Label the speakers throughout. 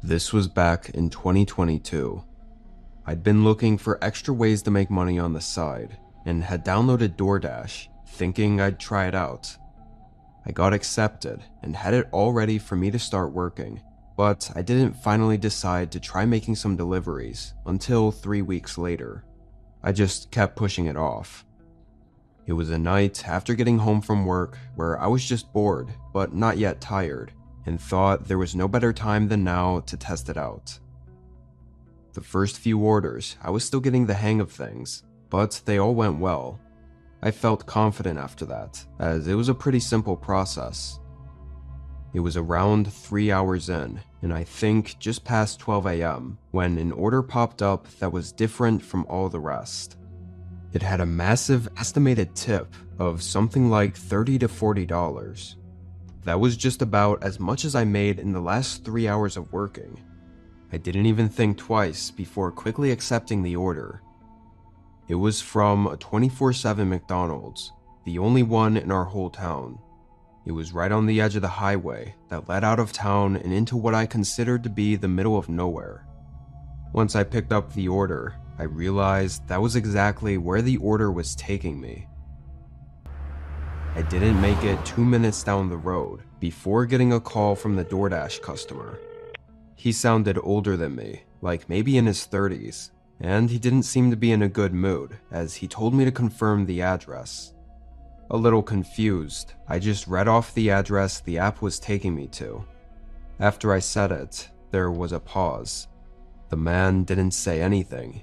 Speaker 1: This was back in 2022. I'd been looking for extra ways to make money on the side and had downloaded DoorDash, thinking I'd try it out. I got accepted and had it all ready for me to start working, but I didn't finally decide to try making some deliveries until 3 weeks later. I just kept pushing it off. It was a night after getting home from work where I was just bored but not yet tired, and thought there was no better time than now to test it out. The first few orders, I was still getting the hang of things, but they all went well. I felt confident after that, as it was a pretty simple process. It was around 3 hours in, and I think just past 12 a.m., when an order popped up that was different from all the rest. It had a massive estimated tip of something like $30 to $40. That was just about as much as I made in the last 3 hours of working. I didn't even think twice before quickly accepting the order. It was from a 24/7 McDonald's, the only one in our whole town. It was right on the edge of the highway that led out of town and into what I considered to be the middle of nowhere. Once I picked up the order, I realized that was exactly where the order was taking me. I didn't make it 2 minutes down the road before getting a call from the DoorDash customer. He sounded older than me, like maybe in his 30s, and he didn't seem to be in a good mood as he told me to confirm the address. A little confused, I just read off the address the app was taking me to. After I said it, there was a pause. The man didn't say anything.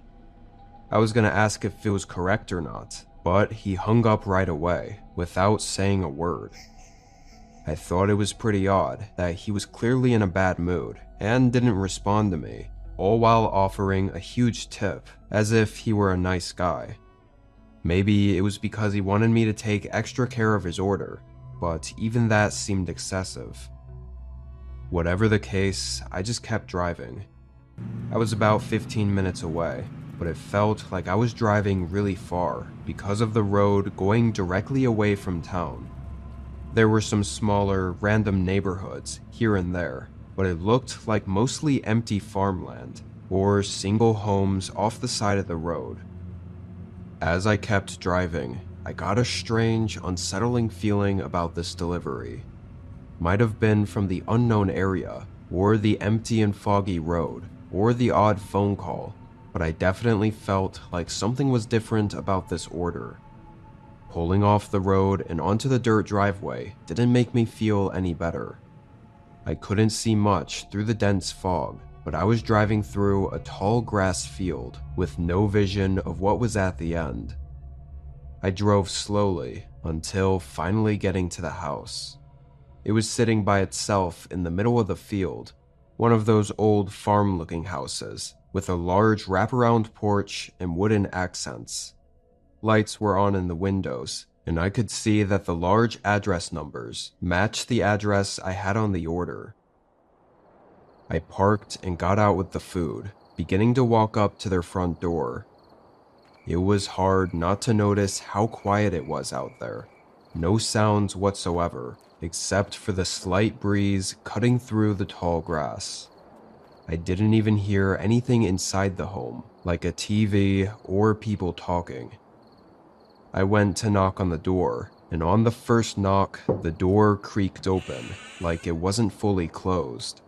Speaker 1: I was gonna ask if it was correct or not, but he hung up right away, without saying a word. I thought it was pretty odd that he was clearly in a bad mood and didn't respond to me, all while offering a huge tip, as if he were a nice guy. Maybe it was because he wanted me to take extra care of his order, but even that seemed excessive. Whatever the case, I just kept driving. I was about 15 minutes away, but it felt like I was driving really far because of the road going directly away from town. There were some smaller, random neighborhoods here and there, but it looked like mostly empty farmland or single homes off the side of the road. As I kept driving, I got a strange, unsettling feeling about this delivery. Might have been from the unknown area, or the empty and foggy road, or the odd phone call, but I definitely felt like something was different about this order. Pulling off the road and onto the dirt driveway didn't make me feel any better. I couldn't see much through the dense fog, but I was driving through a tall grass field with no vision of what was at the end. I drove slowly until finally getting to the house. It was sitting by itself in the middle of the field, one of those old farm-looking houses with a large wraparound porch and wooden accents. Lights were on in the windows, and I could see that the large address numbers matched the address I had on the order. I parked and got out with the food, beginning to walk up to their front door. It was hard not to notice how quiet it was out there. No sounds whatsoever, except for the slight breeze cutting through the tall grass. I didn't even hear anything inside the home, like a TV or people talking. I went to knock on the door, and on the first knock, the door creaked open, like it wasn't fully closed.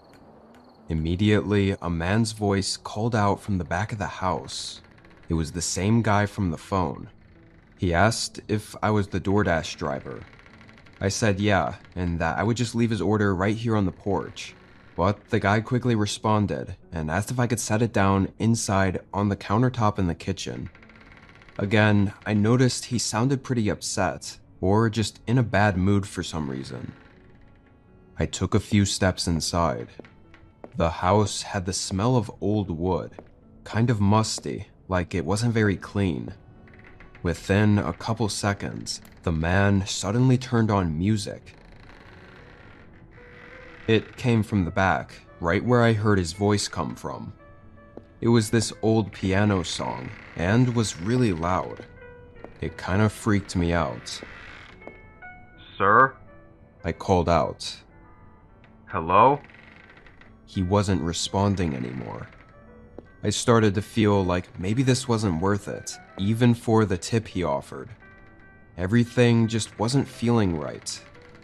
Speaker 1: Immediately, a man's voice called out from the back of the house. It was the same guy from the phone. He asked if I was the DoorDash driver. I said yeah, and that I would just leave his order right here on the porch. But the guy quickly responded and asked if I could set it down inside on the countertop in the kitchen. Again, I noticed he sounded pretty upset, or just in a bad mood for some reason. I took a few steps inside. The house had the smell of old wood, kind of musty, like it wasn't very clean. Within a couple seconds, the man suddenly turned on music. It came from the back, right where I heard his voice come from. It was this old piano song, and was really loud. It kind of freaked me out.
Speaker 2: Sir?
Speaker 1: I called out.
Speaker 2: Hello?
Speaker 1: he wasn't responding anymore. I started to feel like maybe this wasn't worth it, even for the tip he offered. Everything just wasn't feeling right.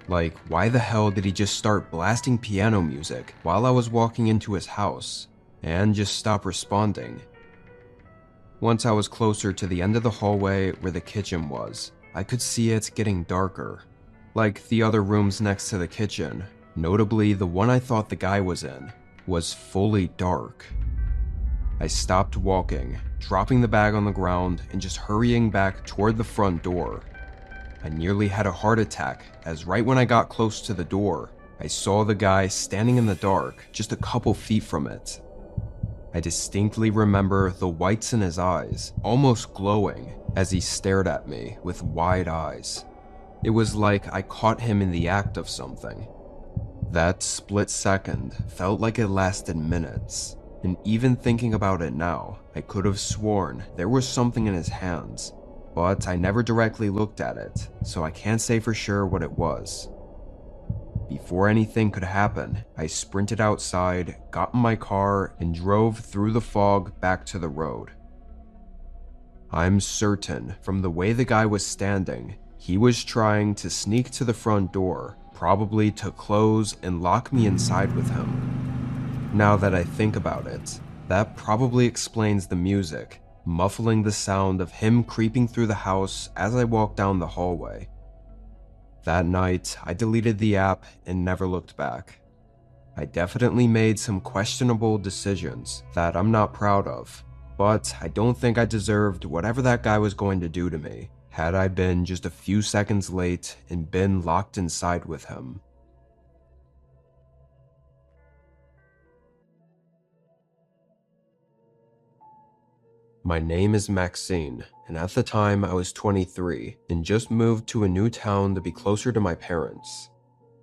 Speaker 1: Like, why the hell did he just start blasting piano music while I was walking into his house, and just stop responding? Once I was closer to the end of the hallway where the kitchen was, I could see it getting darker. Like the other rooms next to the kitchen, notably the one I thought the guy was in, was fully dark. I stopped walking, dropping the bag on the ground and just hurrying back toward the front door. I nearly had a heart attack as right when I got close to the door, I saw the guy standing in the dark just a couple feet from it. I distinctly remember the whites in his eyes, almost glowing, as he stared at me with wide eyes. It was like I caught him in the act of something. That split second felt like it lasted minutes, and even thinking about it now, I could have sworn there was something in his hands, but I never directly looked at it, so I can't say for sure what it was. Before anything could happen, I sprinted outside, got in my car, and drove through the fog back to the road. I'm certain, from the way the guy was standing, he was trying to sneak to the front door, probably to close and lock me inside with him. Now that I think about it, that probably explains the music, muffling the sound of him creeping through the house as I walked down the hallway. That night, I deleted the app and never looked back. I definitely made some questionable decisions that I'm not proud of, but I don't think I deserved whatever that guy was going to do to me had I been just a few seconds late and been locked inside with him. My name is Maxine, and at the time I was 23 and just moved to a new town to be closer to my parents.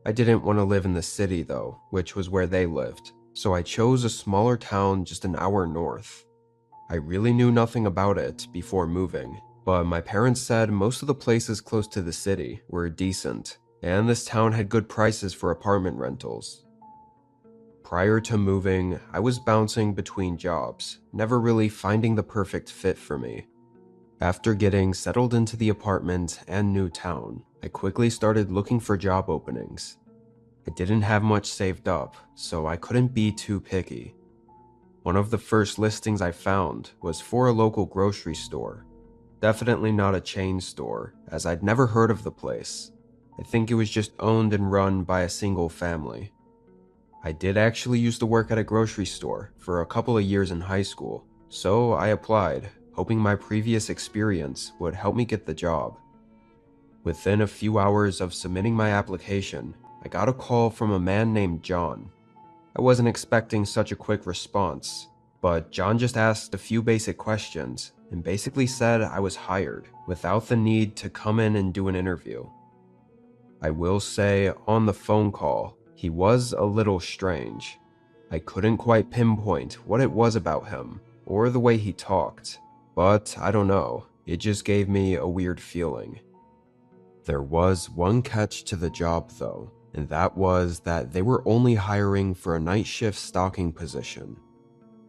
Speaker 1: I didn't want to live in the city though, which was where they lived, so I chose a smaller town just an hour north. I really knew nothing about it before moving, but my parents said most of the places close to the city were decent, and this town had good prices for apartment rentals. Prior to moving, I was bouncing between jobs, never really finding the perfect fit for me. After getting settled into the apartment and new town, I quickly started looking for job openings. I didn't have much saved up, so I couldn't be too picky. One of the first listings I found was for a local grocery store. Definitely not a chain store, as I'd never heard of the place. I think it was just owned and run by a single family. I did actually used to work at a grocery store for a couple of years in high school, so I applied, hoping my previous experience would help me get the job. Within a few hours of submitting my application, I got a call from a man named John. I wasn't expecting such a quick response, but John just asked a few basic questions and basically said I was hired without the need to come in and do an interview. I will say, on the phone call, he was a little strange. I couldn't quite pinpoint what it was about him or the way he talked, but I don't know, it just gave me a weird feeling. There was one catch to the job though, and that was that they were only hiring for a night shift stocking position.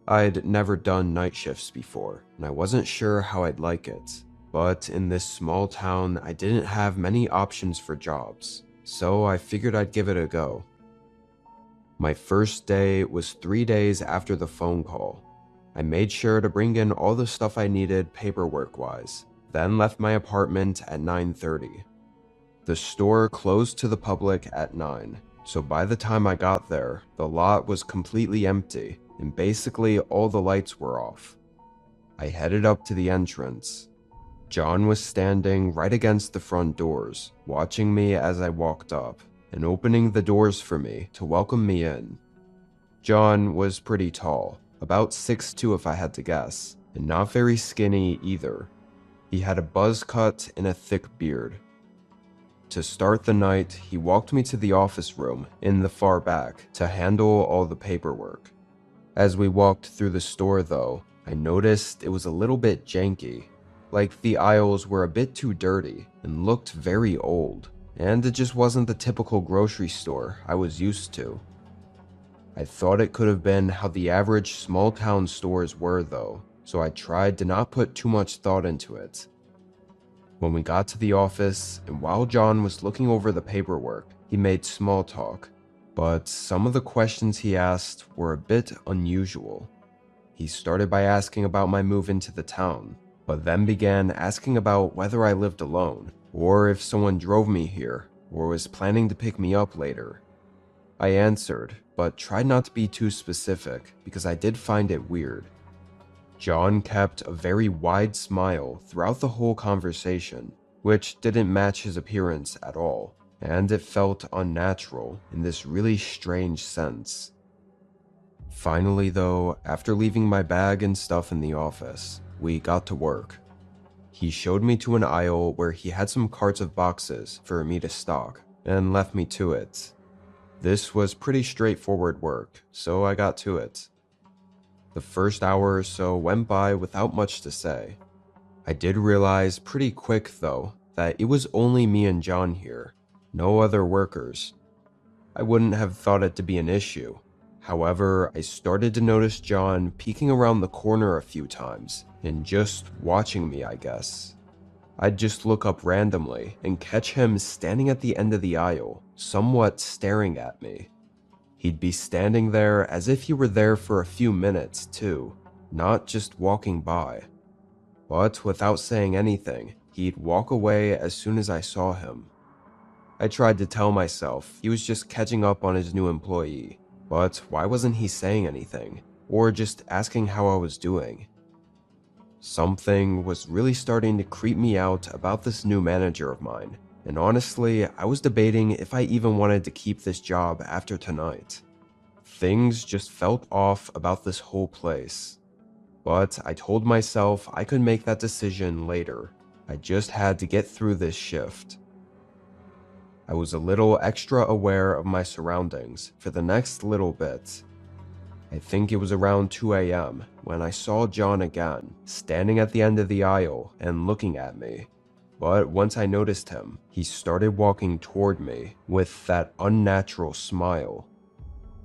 Speaker 1: I'd never done night shifts before, and I wasn't sure how I'd like it, but in this small town I didn't have many options for jobs, so I figured I'd give it a go. My first day was 3 days after the phone call. I made sure to bring in all the stuff I needed paperwork-wise, then left my apartment at 9:30. The store closed to the public at 9, so by the time I got there, the lot was completely empty and basically all the lights were off. I headed up to the entrance. John was standing right against the front doors, watching me as I walked up, and opening the doors for me to welcome me in. John was pretty tall, about 6'2" if I had to guess, and not very skinny either. He had a buzz cut and a thick beard. To start the night, he walked me to the office room in the far back to handle all the paperwork. As we walked through the store though, I noticed it was a little bit janky, like the aisles were a bit too dirty and looked very old. And it just wasn't the typical grocery store I was used to. I thought it could have been how the average small town stores were though, so I tried to not put too much thought into it. When we got to the office, and while John was looking over the paperwork, he made small talk, but some of the questions he asked were a bit unusual. He started by asking about my move into the town, but then began asking about whether I lived alone, or if someone drove me here, or was planning to pick me up later. I answered, but tried not to be too specific because I did find it weird. John kept a very wide smile throughout the whole conversation, which didn't match his appearance at all, and it felt unnatural in this really strange sense. Finally though, after leaving my bag and stuff in the office, we got to work. He showed me to an aisle where he had some carts of boxes for me to stock, and left me to it. This was pretty straightforward work, so I got to it. The first hour or so went by without much to say. I did realize pretty quick though that it was only me and John here, no other workers. I wouldn't have thought it to be an issue. However, I started to notice John peeking around the corner a few times and just watching me, I guess. I'd just look up randomly and catch him standing at the end of the aisle, somewhat staring at me. He'd be standing there as if he were there for a few minutes too, not just walking by. But without saying anything, he'd walk away as soon as I saw him. I tried to tell myself he was just catching up on his new employee, but why wasn't he saying anything, or just asking how I was doing? Something was really starting to creep me out about this new manager of mine, and honestly, I was debating if I even wanted to keep this job after tonight. Things just felt off about this whole place. But I told myself I could make that decision later. I just had to get through this shift. I was a little extra aware of my surroundings for the next little bit. I think it was around 2 a.m. when I saw John again, standing at the end of the aisle and looking at me. But once I noticed him, he started walking toward me with that unnatural smile.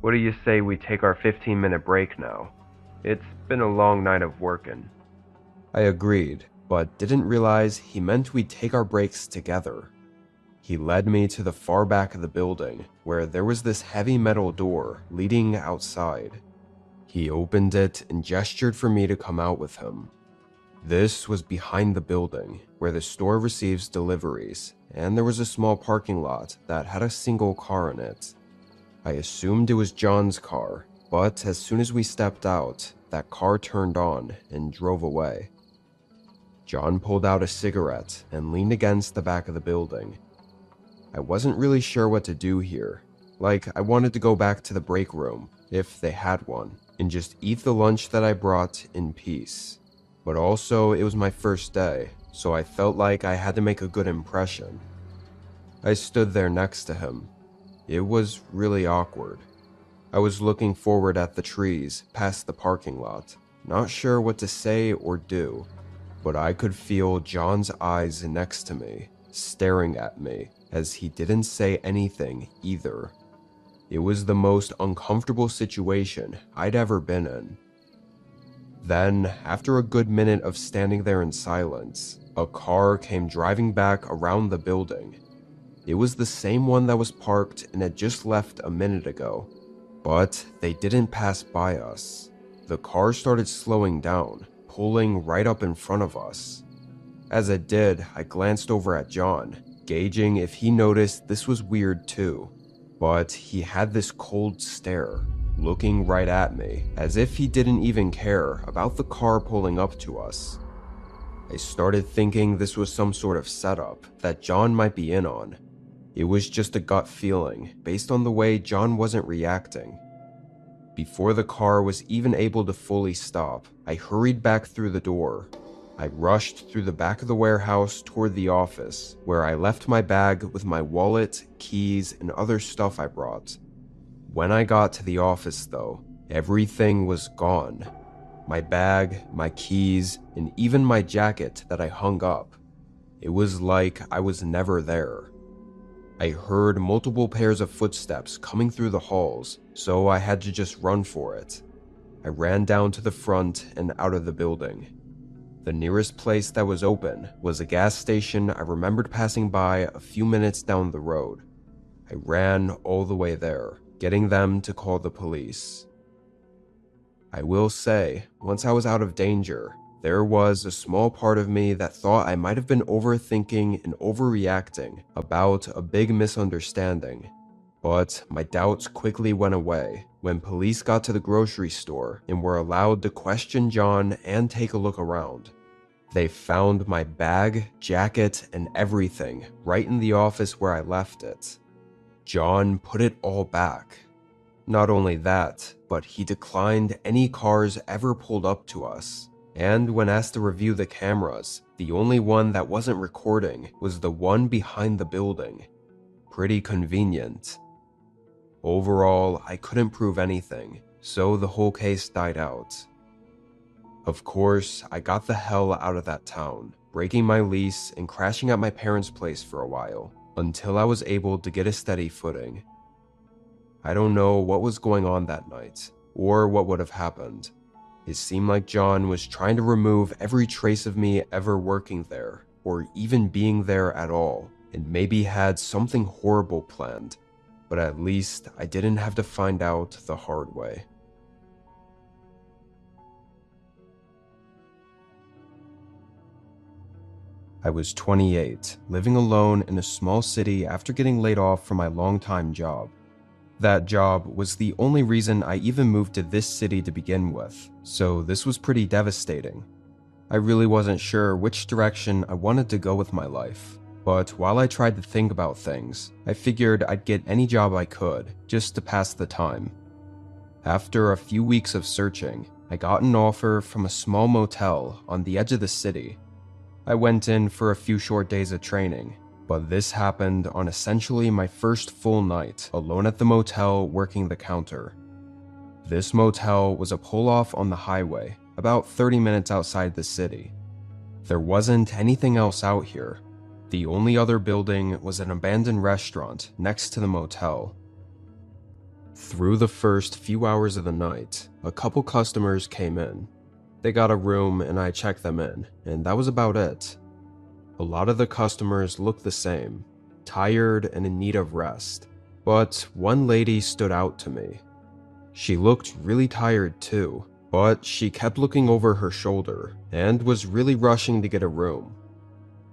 Speaker 1: "What do you say we take our 15-minute break now? It's been a long night of working." I agreed, but didn't realize he meant we'd take our breaks together. He led me to the far back of the building, where there was this heavy metal door leading outside. He opened it and gestured for me to come out with him. This was behind the building, where the store receives deliveries, and there was a small parking lot that had a single car in it. I assumed it was John's car, but as soon as we stepped out, that car turned on and drove away. John pulled out a cigarette and leaned against the back of the building. I wasn't really sure what to do here. I wanted to go back to the break room, if they had one, and just eat the lunch that I brought in peace. But also, it was my first day, so I felt like I had to make a good impression. I stood there next to him. It was really awkward. I was looking forward at the trees past the parking lot, not sure what to say or do, but I could feel John's eyes next to me, staring at me, as he didn't say anything either. It was the most uncomfortable situation I'd ever been in. Then, after a good minute of standing there in silence, a car came driving back around the building. It was the same one that was parked and had just left a minute ago, but they didn't pass by us. The car started slowing down, pulling right up in front of us. As it did, I glanced over at John, gauging if he noticed this was weird too, but he had this cold stare, looking right at me, as if he didn't even care about the car pulling up to us. I started thinking this was some sort of setup that John might be in on. It was just a gut feeling, based on the way John wasn't reacting. Before the car was even able to fully stop, I hurried back through the door. I rushed through the back of the warehouse toward the office, where I left my bag with my wallet, keys, and other stuff I brought. When I got to the office though, everything was gone. My bag, my keys, and even my jacket that I hung up. It was like I was never there. I heard multiple pairs of footsteps coming through the halls, so I had to just run for it. I ran down to the front and out of the building. The nearest place that was open was a gas station I remembered passing by a few minutes down the road. I ran all the way there, getting them to call the police. I will say, once I was out of danger, there was a small part of me that thought I might have been overthinking and overreacting about a big misunderstanding. But my doubts quickly went away when police got to the grocery store and were allowed to question John and take a look around. They found my bag, jacket, and everything right in the office where I left it. John put it all back. Not only that, but he declined any cars ever pulled up to us. And when asked to review the cameras, the only one that wasn't recording was the one behind the building. Pretty convenient. Overall, I couldn't prove anything, so the whole case died out. Of course, I got the hell out of that town, breaking my lease and crashing at my parents' place for a while, until I was able to get a steady footing. I don't know what was going on that night, or what would have happened. It seemed like John was trying to remove every trace of me ever working there, or even being there at all, and maybe had something horrible planned, but at least I didn't have to find out the hard way. I was 28, living alone in a small city after getting laid off from my longtime job. That job was the only reason I even moved to this city to begin with, so this was pretty devastating. I really wasn't sure which direction I wanted to go with my life, but while I tried to think about things, I figured I'd get any job I could, just to pass the time. After a few weeks of searching, I got an offer from a small motel on the edge of the city. I went in for a few short days of training, but this happened on essentially my first full night alone at the motel working the counter. This motel was a pull-off on the highway, about 30 minutes outside the city. There wasn't anything else out here. The only other building was an abandoned restaurant next to the motel. Through the first few hours of the night, a couple customers came in. They got a room and I checked them in, and that was about it. A lot of the customers looked the same, tired and in need of rest, but one lady stood out to me. She looked really tired too, but she kept looking over her shoulder and was really rushing to get a room.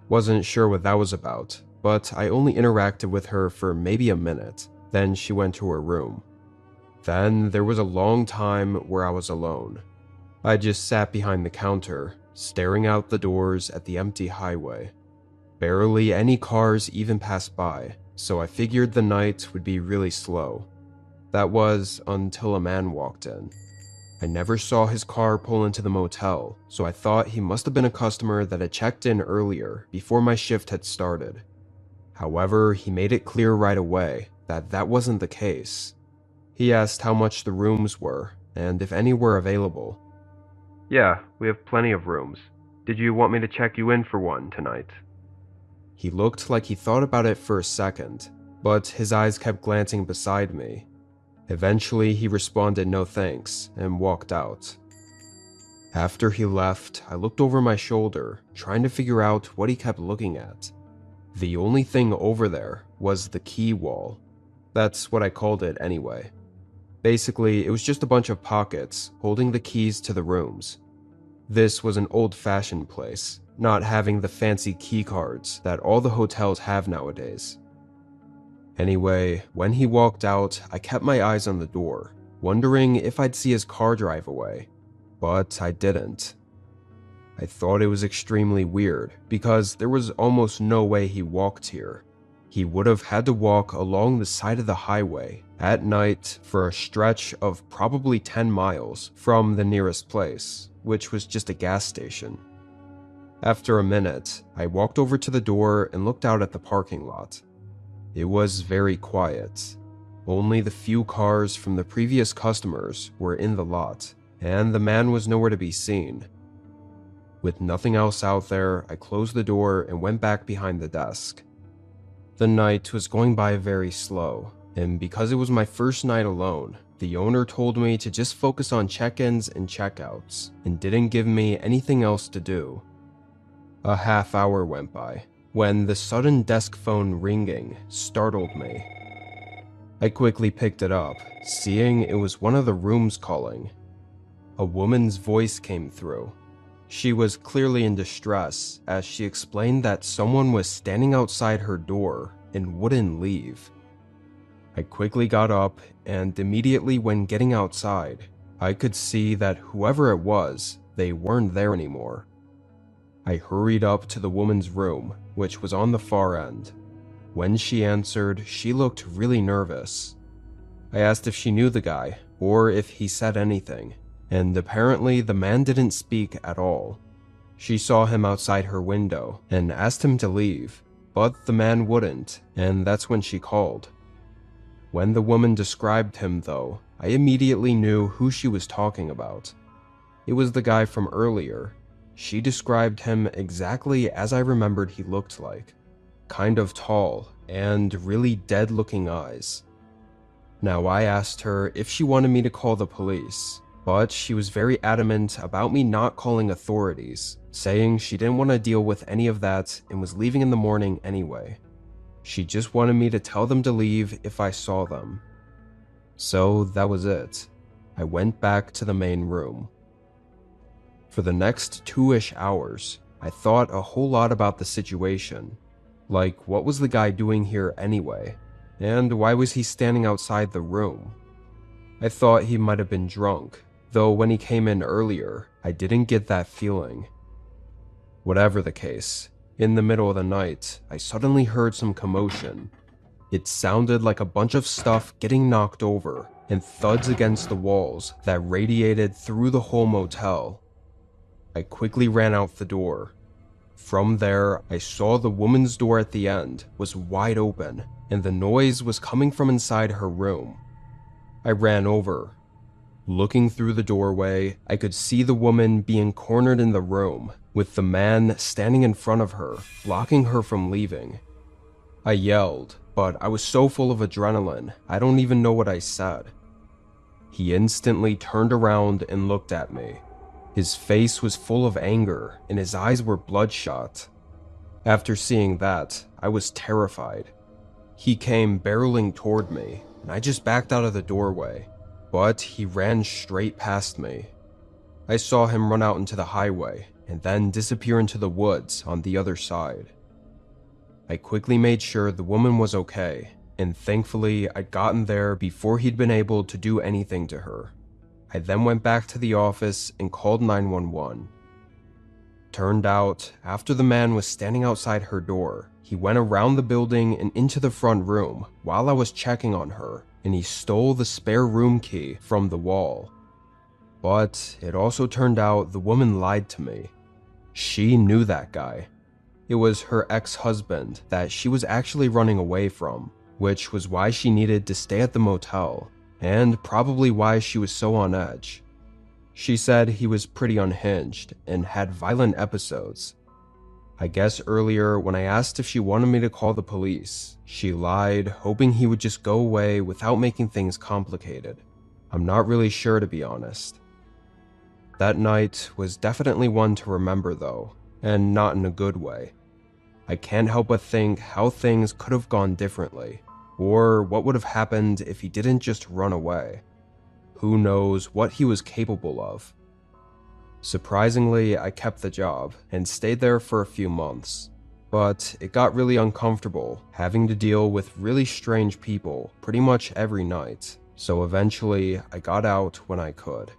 Speaker 1: Wasn't sure what that was about, but I only interacted with her for maybe a minute, then she went to her room. Then there was a long time where I was alone. I just sat behind the counter, staring out the doors at the empty highway. Barely any cars even passed by, so I figured the night would be really slow. That was until a man walked in. I never saw his car pull into the motel, so I thought he must have been a customer that had checked in earlier before my shift had started. However, he made it clear right away that that wasn't the case. He asked how much the rooms were and if any were available. "Yeah, we have plenty of rooms. Did you want me to check you in for one tonight?" He looked like he thought about it for a second, but his eyes kept glancing beside me. Eventually, he responded no thanks and walked out. After he left, I looked over my shoulder, trying to figure out what he kept looking at. The only thing over there was the key wall. That's what I called it anyway. Basically, it was just a bunch of pockets holding the keys to the rooms. This was an old-fashioned place, not having the fancy key cards that all the hotels have nowadays. Anyway, when he walked out, I kept my eyes on the door, wondering if I'd see his car drive away, but I didn't. I thought it was extremely weird because there was almost no way he walked here. He would have had to walk along the side of the highway at night for a stretch of probably 10 miles from the nearest place, which was just a gas station. After a minute, I walked over to the door and looked out at the parking lot. It was very quiet. Only the few cars from the previous customers were in the lot, and the man was nowhere to be seen. With nothing else out there, I closed the door and went back behind the desk. The night was going by very slow, and because it was my first night alone, the owner told me to just focus on check-ins and check-outs, and didn't give me anything else to do. A half hour went by, when the sudden desk phone ringing startled me. I quickly picked it up, seeing it was one of the rooms calling. A woman's voice came through. She was clearly in distress as she explained that someone was standing outside her door and wouldn't leave. I quickly got up, and immediately when getting outside, I could see that whoever it was, they weren't there anymore. I hurried up to the woman's room, which was on the far end. When she answered, she looked really nervous. I asked if she knew the guy, or if he said anything, and apparently the man didn't speak at all. She saw him outside her window and asked him to leave, but the man wouldn't, and that's when she called. When the woman described him, though, I immediately knew who she was talking about. It was the guy from earlier. She described him exactly as I remembered he looked like. Kind of tall, and really dead-looking eyes. Now I asked her if she wanted me to call the police, but she was very adamant about me not calling authorities, saying she didn't want to deal with any of that and was leaving in the morning anyway. She just wanted me to tell them to leave if I saw them. So that was it. I went back to the main room. For the next 2-ish hours, I thought a whole lot about the situation. Like, what was the guy doing here anyway? And why was he standing outside the room? I thought he might have been drunk, though when he came in earlier, I didn't get that feeling. Whatever the case, in the middle of the night, I suddenly heard some commotion. It sounded like a bunch of stuff getting knocked over and thuds against the walls that radiated through the whole motel. I quickly ran out the door. From there, I saw the woman's door at the end was wide open, and the noise was coming from inside her room. I ran over. Looking through the doorway, I could see the woman being cornered in the room, with the man standing in front of her, blocking her from leaving. I yelled, but I was so full of adrenaline, I don't even know what I said. He instantly turned around and looked at me. His face was full of anger, and his eyes were bloodshot. After seeing that, I was terrified. He came barreling toward me, and I just backed out of the doorway, but he ran straight past me. I saw him run out into the highway, and then disappear into the woods on the other side. I quickly made sure the woman was okay, and thankfully I'd gotten there before he'd been able to do anything to her. I then went back to the office and called 911. Turned out, after the man was standing outside her door, he went around the building and into the front room while I was checking on her, and he stole the spare room key from the wall. But it also turned out the woman lied to me. She knew that guy. It was her ex-husband that she was actually running away from, which was why she needed to stay at the motel, and probably why she was so on edge. She said he was pretty unhinged and had violent episodes. I guess earlier when I asked if she wanted me to call the police, she lied, hoping he would just go away without making things complicated. I'm not really sure, to be honest. That night was definitely one to remember though, and not in a good way. I can't help but think how things could have gone differently, or what would have happened if he didn't just run away. Who knows what he was capable of. Surprisingly, I kept the job and stayed there for a few months, but it got really uncomfortable having to deal with really strange people pretty much every night, so eventually I got out when I could.